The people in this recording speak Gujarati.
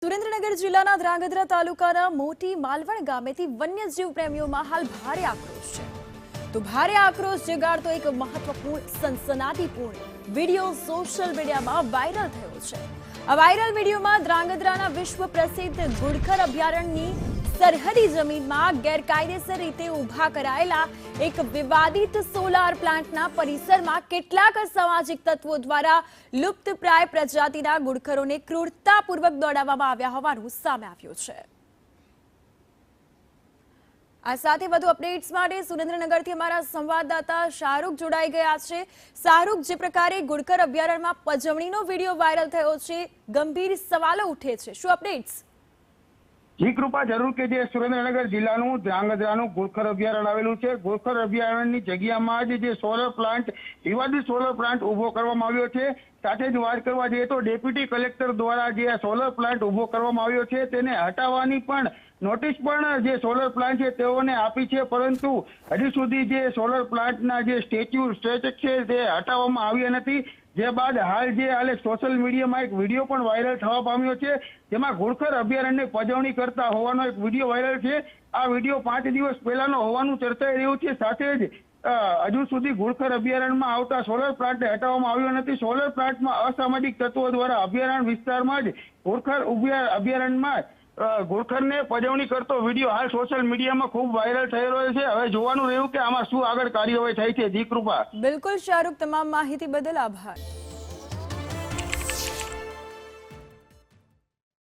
સુરેન્દ્રનગર જિલ્લાના ધ્રાંગધ્રા તાલુકાના મોટી માલવણ ગામેથી વન્યજીવ પ્રેમીઓમાં હાલ ભારે આક્રોશ છે. તો ભારે આક્રોશ જગાડતો એક મહત્વપૂર્ણ સનસનાટીપૂર્ણ વિડીયો સોશિયલ મીડિયામાં વાયરલ થયો છે. આ વાયરલ વિડીયોમાં ધ્રાંગધ્રાના વિશ્વ પ્રસિદ્ધ ગુડખર અભયારણ્યની સરહદી જમીનમાં ગેરકાયદેસર રીતે ઊભા કરાયેલા એક વિવાદિત સોલાર પ્લાન્ટના પરિસરમાં કેટલાક અસામાજિક તત્વો દ્વારા લુપ્તપ્રાય પ્રજાતિના ગુડખરોને ક્રૂરતાપૂર્વક દોડાવવામાં આવ્યા હોવાનું સામે આવ્યું છે. આ સાથે વધુ અપડેટ્સ માટે સુરેન્દ્રનગરથી અમારા સંવાદદાતા શાહરૂખ જોડાઈ ગયા છે. શાહરૂખ, જે પ્રકારે ગુડખર અભયારણ્યમાં પજવણીનો વિડીયો વાયરલ થયો છે, ગંભીર સવાલો ઉઠે છે. શું અપડેટ્સ? જી કૃપા, જરૂર કે જે સુરેન્દ્રનગર જિલ્લાનું ધ્રાંગધ્રાનું ગુડખર અભયારણ્ય આવેલું છે. ગુડખર અભયારણ્યની જગ્યામાં જ જે સોલર પ્લાન્ટ, વિવાદિત સોલર પ્લાન્ટ ઉભો કરવામાં આવ્યો છે. સાથે જ વાત કરવા જઈએ તો ડેપ્યુટી કલેક્ટર દ્વારા જે સોલર પ્લાન્ટ ઉભો કરવામાં આવ્યો છે તેને હટાવવાની પણ નોટિસ પણ જે સોલર પ્લાન્ટ છે તેઓને આપી છે, પરંતુ હજી સુધી જે સોલર પ્લાન્ટના જે સ્ટેચ્યુ છે તે હટાવવામાં આવ્યા નથી. જે બાદ હાલ સોશિયલ મીડિયામાં એક વિડીયો પણ વાયરલ થવા પામ્યો છે, જેમાં ગુડખર અભયારણ્યની પજવણી કરતા હોવાનો એક વિડીયો વાયરલ છે. આ વિડીયો 5 દિવસ પહેલાનો હોવાનું ચર્ચાઈ રહ્યું છે. સાથે જ હજુ સુધી ગુડખર અભયારણ્યમાં આવતા સોલર પ્લાન્ટને હટાવવામાં આવ્યો નથી. સોલર પ્લાન્ટમાં અસામાજિક તત્વો દ્વારા અભયારણ્ય વિસ્તારમાં જ ગુડખર અભયારણ્યમાં ગુડખરને પજવણી કરતો વિડીયો હાલ સોશિયલ મીડિયામાં ખૂબ વાયરલ થઈ રહ્યો છે. હવે જોવાનું રહ્યું કે આમાં શું આગળ કાર્યવાહી થઈ છે. જી કૃપા. બિલકુલ શાહરૂખ, તમામ માહિતી બદલ આભાર.